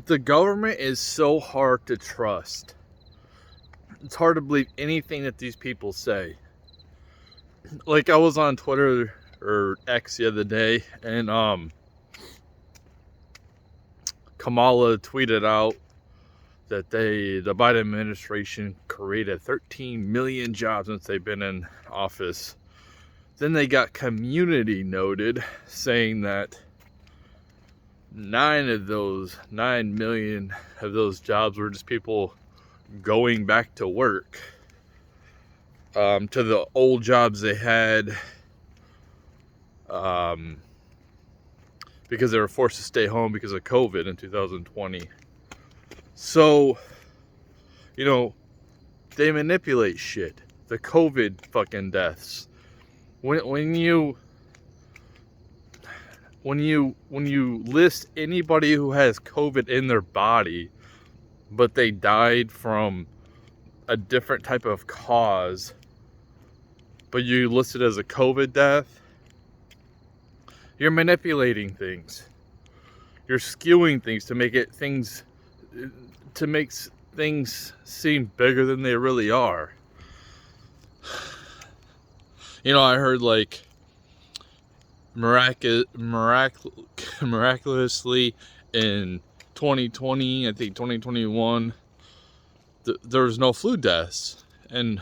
The government is so hard to trust. It's hard to believe anything that these people say. Like, I was on Twitter or X the other day, and Kamala tweeted out that the Biden administration created 13 million jobs since they've been in office. Then they got Community noted saying that 9 million of those jobs were just people going back to work, to the old jobs they had, because they were forced to stay home because of COVID in 2020. So, they manipulate shit. The COVID fucking deaths. When you list anybody who has COVID in their body, but they died from a different type of cause, but you list it as a COVID death, you're manipulating things. You're skewing things to make things seem bigger than they really are. I heard like miraculously in 2020, I think 2021, there was no flu deaths, and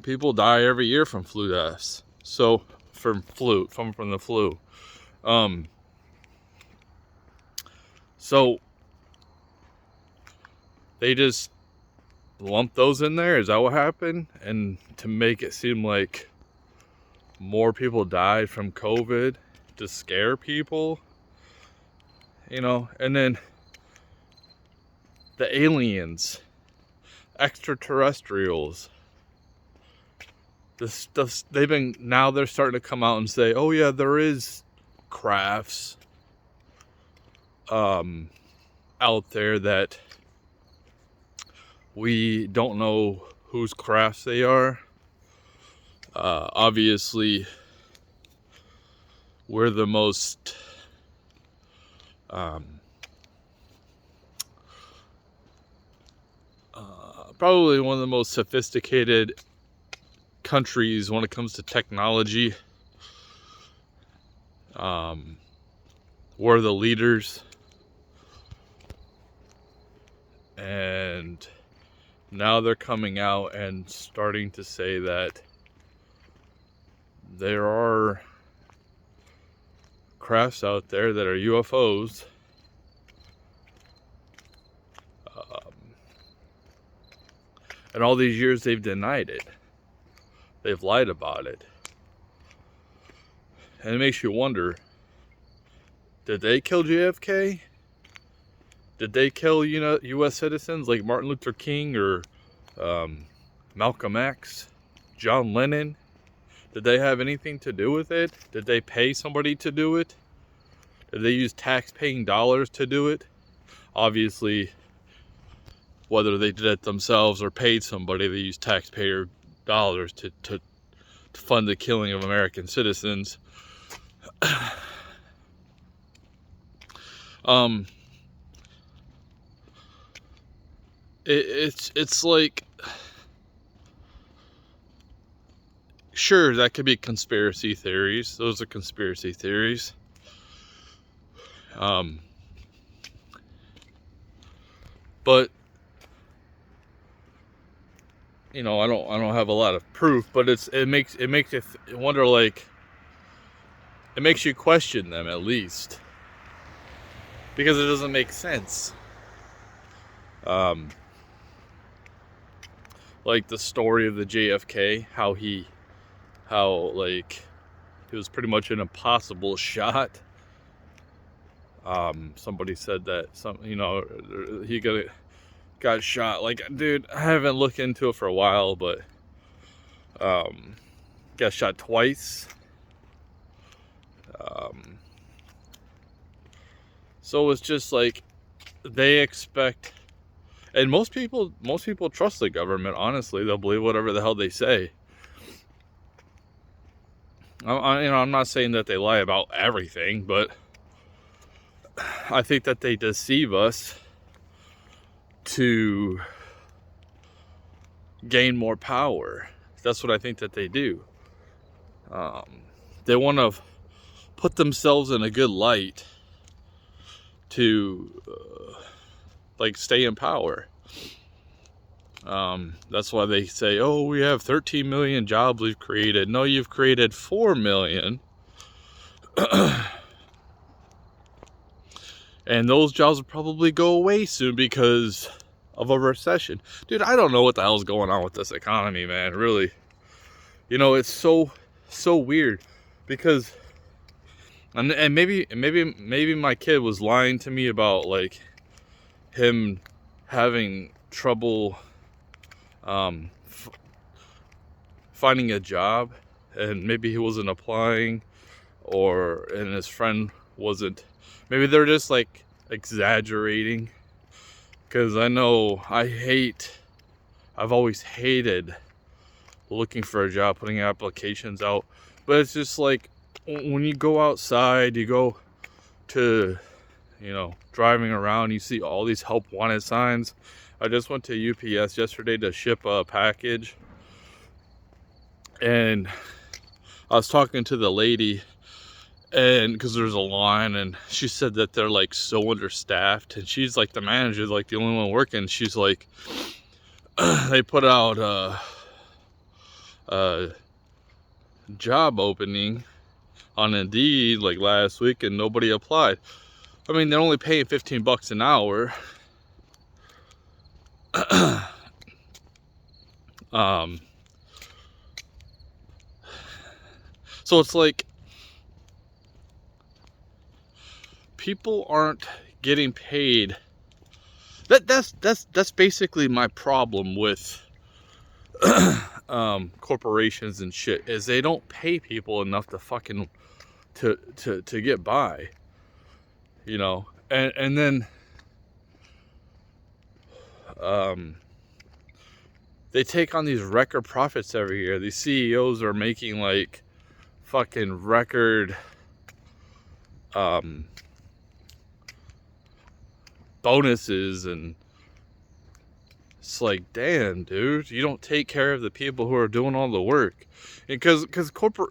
people die every year from flu deaths. So from the flu. So they just lump those in there. Is that what happened? And to make it seem like more people died from COVID to scare people, and then the aliens, extraterrestrials, they're starting to come out and say, oh yeah, there is crafts out there that we don't know whose crafts they are. Obviously, we're the most probably one of the most sophisticated countries when it comes to technology. We're the leaders, and now they're coming out and starting to say that there are crafts out there that are UFOs. And all these years they've denied it. They've lied about it. And it makes you wonder, did they kill JFK? Did they kill, U.S. citizens like Martin Luther King or Malcolm X, John Lennon? Did they have anything to do with it? Did they pay somebody to do it? Did they use tax-paying dollars to do it? Obviously, whether they did it themselves or paid somebody, they used taxpayer dollars to fund the killing of American citizens. It's like, sure, that could be conspiracy theories. Those are conspiracy theories. But I don't have a lot of proof, but it makes you wonder, like, it makes you question them at least, because it doesn't make sense. Like the story of the JFK, how he was pretty much an impossible shot. Somebody said that he got shot. Like, dude, I haven't looked into it for a while, but got shot twice. So it's just like they expect, and most people trust the government. Honestly, they'll believe whatever the hell they say. I'm not saying that they lie about everything, but I think that they deceive us to gain more power. That's what I think that they do. They want to put themselves in a good light to like stay in power. That's why they say, oh, we have 13 million jobs we've created. No, you've created 4 million. And those jobs will probably go away soon because of a recession. Dude, I don't know what the hell's going on with this economy, man, really. You know, it's so weird because and maybe my kid was lying to me about like him having trouble finding a job, and maybe he wasn't applying, and his friend wasn't. Maybe they're just like exaggerating, because I know I've always hated looking for a job, putting applications out. But it's just like when you go outside, you go to, driving around, you see all these help wanted signs. I just went to UPS yesterday to ship a package, and I was talking to the lady, and because there's a line, and she said that they're like so understaffed, and she's like the manager, like the only one working. She's like, they put out a job opening on Indeed like last week, and nobody applied. I mean, they're only paying $15 an hour. So it's like people aren't getting paid. That's basically my problem with corporations and shit, is they don't pay people enough to fucking to get by, and then they take on these record profits every year. These CEOs are making like fucking record bonuses, and it's like, damn, dude, you don't take care of the people who are doing all the work. Because corporate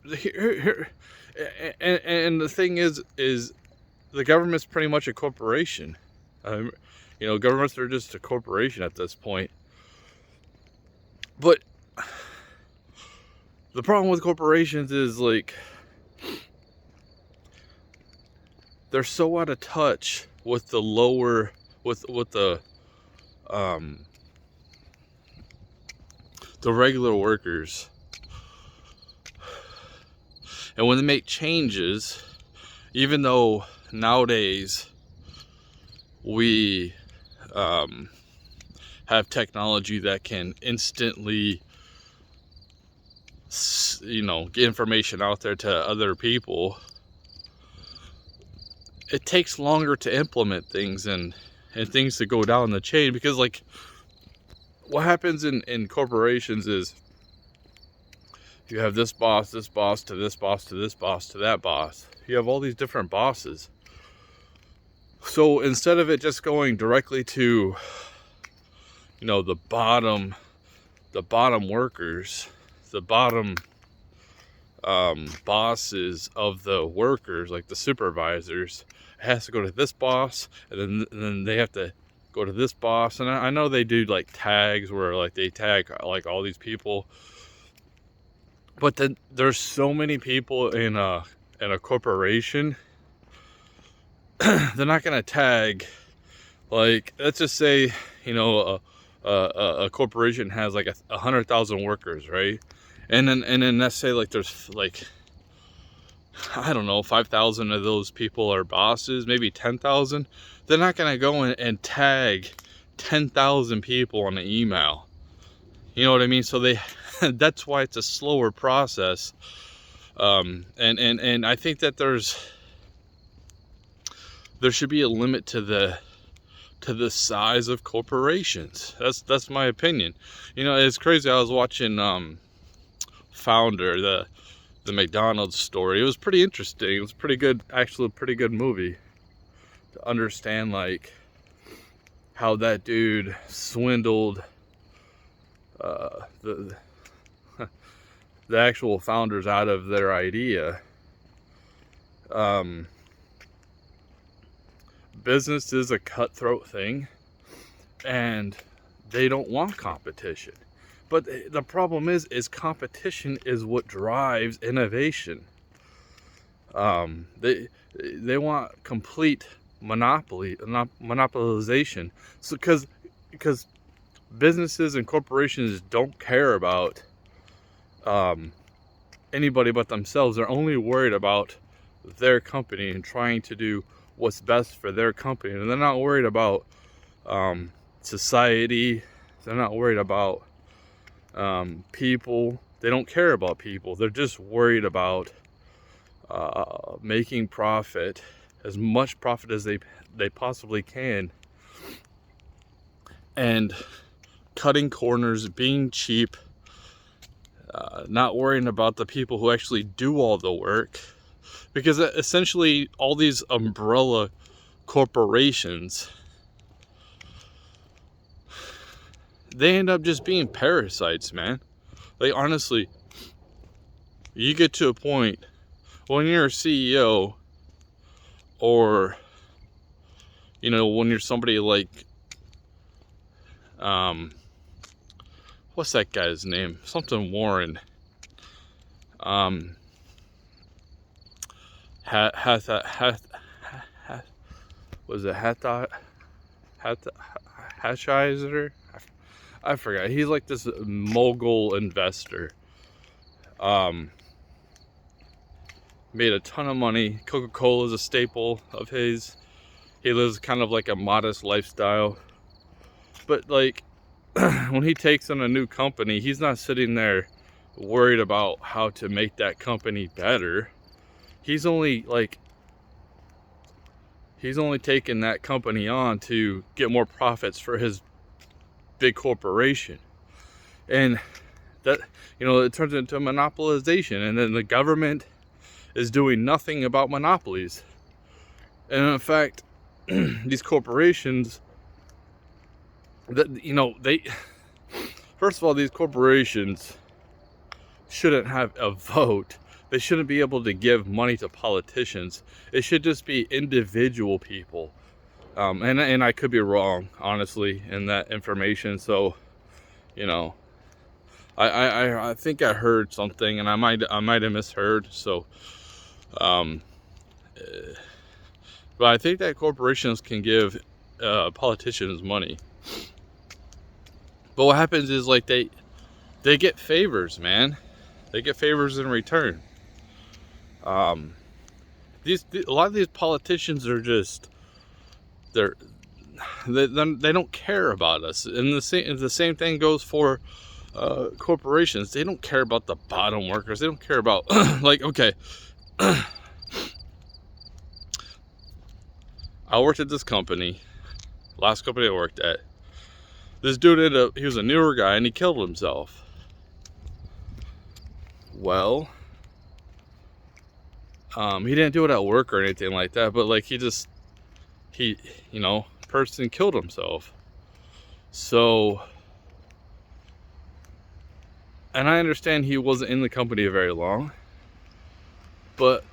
and the thing is the government's pretty much a corporation. Governments are just a corporation at this point. But the problem with corporations is like they're so out of touch with the lower, with the regular workers. And when they make changes, even though nowadays we have technology that can instantly, get information out there to other people, it takes longer to implement things and things to go down the chain. Because like what happens in corporations is you have this boss to this boss to this boss to that boss. You have all these different bosses. So instead of it just going directly to the bottom workers, the bottom bosses of the workers, like the supervisors, it has to go to this boss, and then they have to go to this boss. And I know they do like tags where like they tag like all these people, but then there's so many people in a corporation. They're not gonna tag, like, let's just say a corporation has like 100,000 workers, right? And then let's say like there's like, I don't know, 5,000 of those people are bosses, maybe 10,000. They're not gonna go in and tag 10,000 people on an email. You know what I mean? So that's why it's a slower process. And I think that there should be a limit to the size of corporations. That's my opinion. It's crazy. I was watching Founder, the McDonald's story. It was pretty interesting. It was pretty good, actually, a pretty good movie. to understand like how that dude swindled the the actual founders out of their idea. Business is a cutthroat thing, and they don't want competition. But the problem is competition is what drives innovation. They want complete monopolization. So because businesses and corporations don't care about anybody but themselves. They're only worried about their company and trying to do what's best for their company, and they're not worried about society. They're not worried about people. They don't care about people. They're just worried about making profit, as much profit as they possibly can, and cutting corners, being cheap, not worrying about the people who actually do all the work. Because essentially all these umbrella corporations, they end up just being parasites, man. Like, honestly, you get to a point when you're a CEO, or, you know, when you're somebody like, what's that guy's name? Something Warren. Was it Hatchizer? I forgot. He's like this mogul investor. Made a ton of money. Coca-Cola is a staple of his. He lives kind of like a modest lifestyle. But like, when he takes on a new company, he's not sitting there worried about how to make that company better. He's only taking that company on to get more profits for his big corporation. And that, you know, it turns into monopolization, and then the government is doing nothing about monopolies. And in fact, these corporations, that, you know, first of all, these corporations shouldn't have a vote. They shouldn't be able to give money to politicians. It should just be individual people. And I could be wrong, honestly, in that information. So, you know, I think I heard something, and I might have misheard. So, but I think that corporations can give politicians money. But what happens is, like, they get favors, man. They get favors in return. A lot of these politicians are just, they don't care about us. And the same thing goes for corporations. They don't care about the bottom workers. They don't care about like, okay, I worked at this company, last company I worked at. This dude he was a newer guy, and he killed himself. Well, he didn't do it at work or anything like that, but like, person killed himself. So, and I understand he wasn't in the company very long, but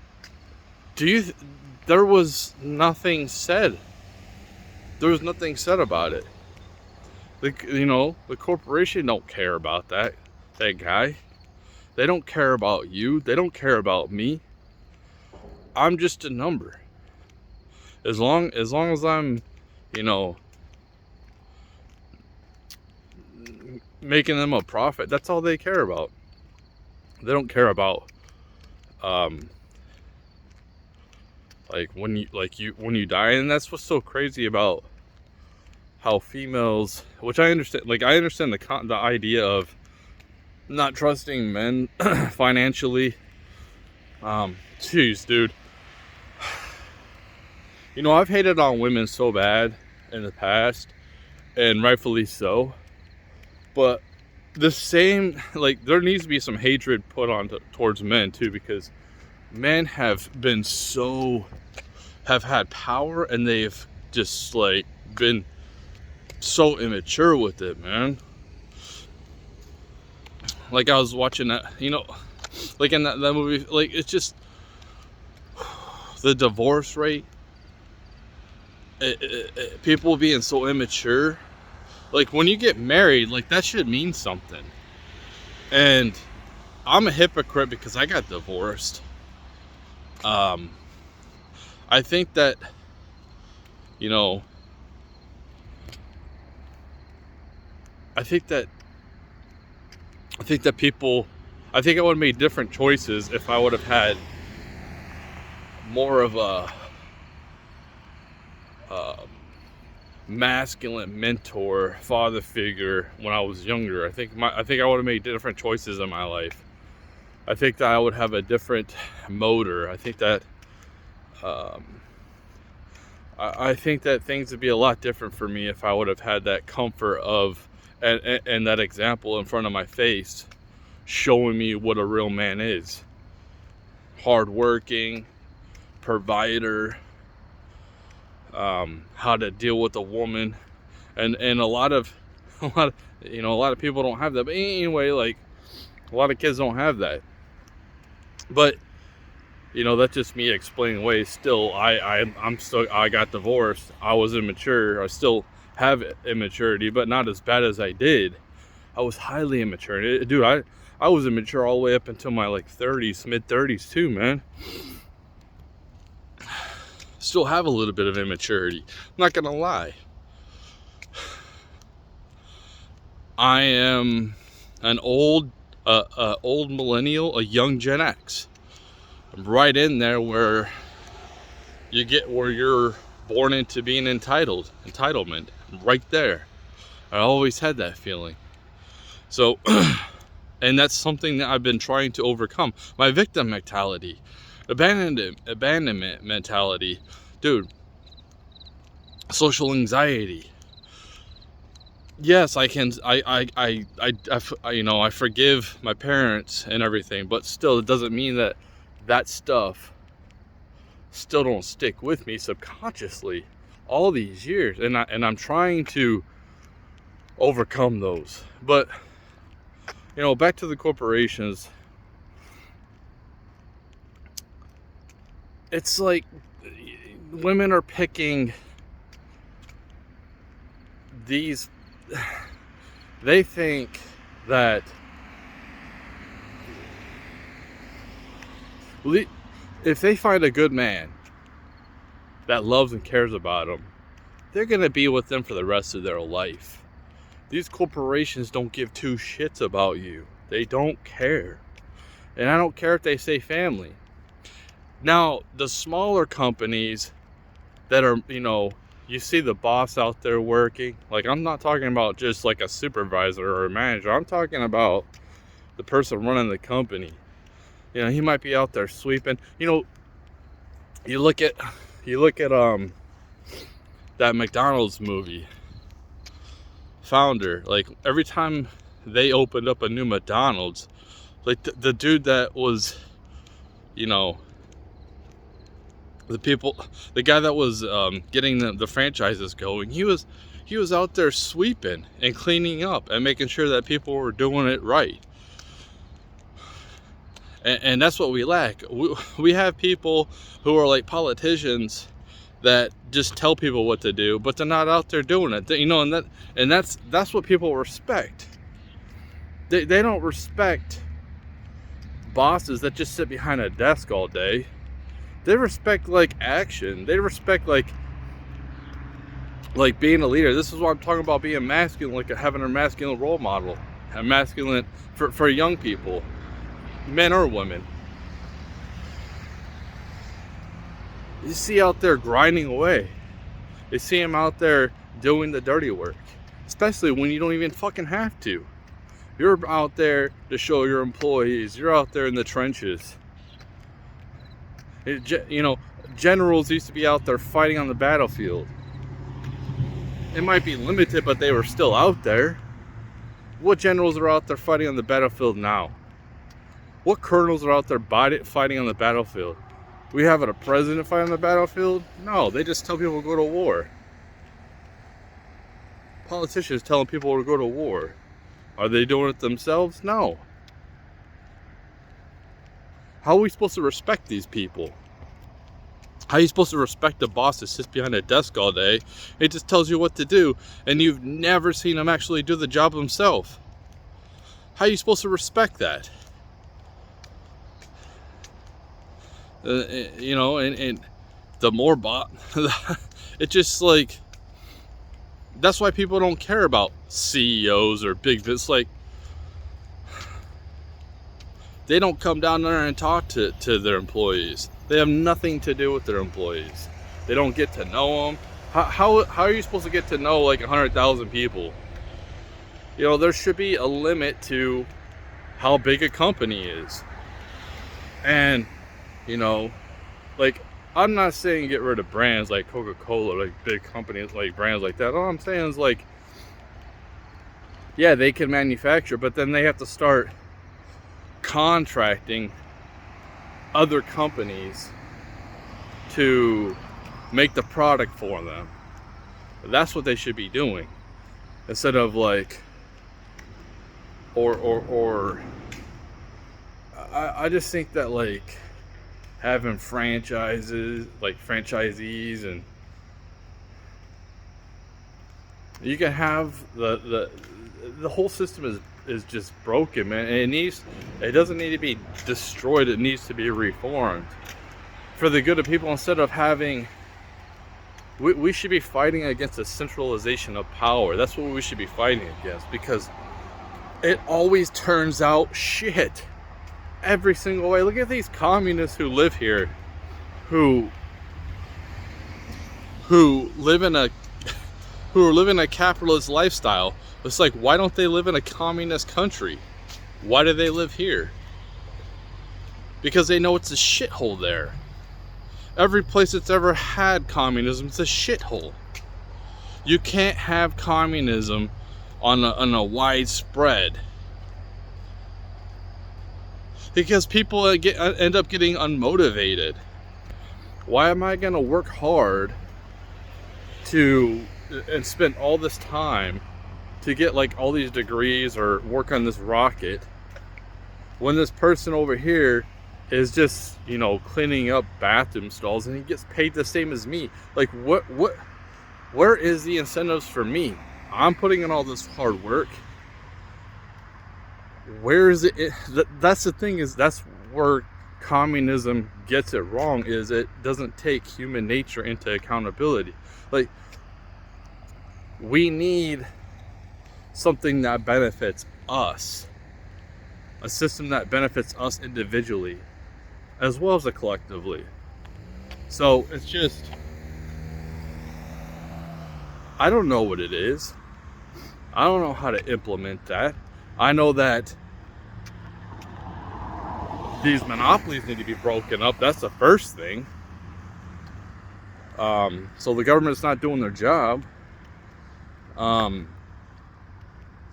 there was nothing said. There was nothing said about it. The corporation don't care about that guy. They don't care about you. They don't care about me. I'm just a number. As long as I'm, making them a profit, that's all they care about. They don't care about when you die. And that's what's so crazy about how females, which I understand, I understand the idea of not trusting men financially. Jeez, dude. I've hated on women so bad in the past, and rightfully so. But the same, there needs to be some hatred put on towards men too, because men have been so have had power, and they've just like been so immature with it, man. Like I was watching that, you know, like in that movie, like it's just the divorce rate, people being so immature. Like when you get married, like that should mean something. And I'm a hypocrite because I got divorced. I think that, you know, I think that people, I think I would have made different choices if I would have had more of a masculine mentor, father figure when I was younger. I think I would have made different choices in my life. I think that I would have a different motor. I think that I think that things would be a lot different for me if I would have had that comfort of and that example in front of my face, showing me what a real man is. Hardworking, provider, how to deal with a woman, and a lot of people don't have that. But anyway, like a lot of kids don't have that. But you know, that's just me explaining away. Still, I got divorced. I was immature. I still have immaturity, but not as bad as I did. I was highly immature. Dude, I was immature all the way up until my like 30s, mid 30s too, man. Still have a little bit of immaturity. I'm not gonna lie. I am an old millennial, a young Gen X. I'm right in there where you're born into being entitlement. I'm right there. I always had that feeling. So, and that's something that I've been trying to overcome. My victim mentality, abandonment mentality, dude, social anxiety. Yes, I forgive my parents and everything, but still, it doesn't mean that stuff still don't stick with me subconsciously all these years, and I'm trying to overcome those. But you know, back to the corporations. It's like women are picking these. They think that if they find a good man that loves and cares about them, they're going to be with them for the rest of their life. These corporations don't give two shits about you. They don't care. And I don't care if they say family. Now, the smaller companies that are, you know, you see the boss out there working. Like, I'm not talking about just like a supervisor or a manager. I'm talking about the person running the company. You know, he might be out there sweeping. You know, you look at that McDonald's movie, Founder. Like, every time they opened up a new McDonald's, like the dude that was, you know, the guy that was getting the franchises going, he was out there sweeping and cleaning up and making sure that people were doing it right. And that's what we lack. We have people who are like politicians that just tell people what to do, but they're not out there doing it. You know, and that's what people respect. They don't respect bosses that just sit behind a desk all day. They respect like action. They respect like being a leader. This is what I'm talking about, being masculine, like having a masculine role model, a masculine for young people, men or women. You see out there grinding away. You see them out there doing the dirty work, especially when you don't even fucking have to. You're out there to show your employees. You're out there in the trenches. You know, generals used to be out there fighting on the battlefield. It might be limited, but they were still out there. What generals are out there fighting on the battlefield now? What colonels are out there fighting on the battlefield? We have a president fighting on the battlefield? No, they just tell people to go to war. Politicians telling people to go to war. Are they doing it themselves? No. How are we supposed to respect these people? How are you supposed to respect a boss that sits behind a desk all day? It just tells you what to do, and you've never seen him actually do the job himself. How are you supposed to respect that? You know, and the more it just like, that's why people don't care about CEOs or big business. Like, they don't come down there and talk to their employees. They have nothing to do with their employees. They don't get to know them. How are you supposed to get to know like 100,000 people? You know, there should be a limit to how big a company is. And, you know, like, I'm not saying get rid of brands like Coca-Cola, like big companies, like brands like that. All I'm saying is, like, yeah, they can manufacture, but then they have to start contracting other companies to make the product for them. That's what they should be doing, instead of like, I just think that like having franchises, like franchisees, and you can have the whole system is just broken, man. And it doesn't need to be destroyed. It needs to be reformed for the good of people, instead of having, we should be fighting against the centralization of power. That's what we should be fighting against, because it always turns out shit every single way. Look at these communists who live here, who live in a capitalist lifestyle. It's like, why don't they live in a communist country? Why do they live here? Because they know it's a shithole there. Every place that's ever had communism is a shithole. You can't have communism on a widespread, because people end up getting unmotivated. Why am I gonna work hard and spend all this time to get like all these degrees or work on this rocket, when this person over here is just, you know, cleaning up bathroom stalls, and he gets paid the same as me? Like, where is the incentives for me? I'm putting in all this hard work. Where is it? That's the thing, is that's where communism gets it wrong, is it doesn't take human nature into accountability. Like, we need something that benefits us, a system that benefits us individually as well as collectively. So it's just, I don't know what it is. I don't know how to implement that. I know that these monopolies need to be broken up. That's the first thing. So the government's not doing their job. And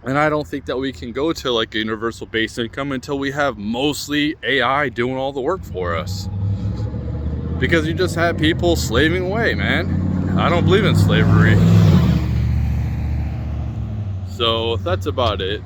I don't think that we can go to like a universal base income until we have mostly AI doing all the work for us. Because you just have people slaving away, man. I don't believe in slavery. So that's about it.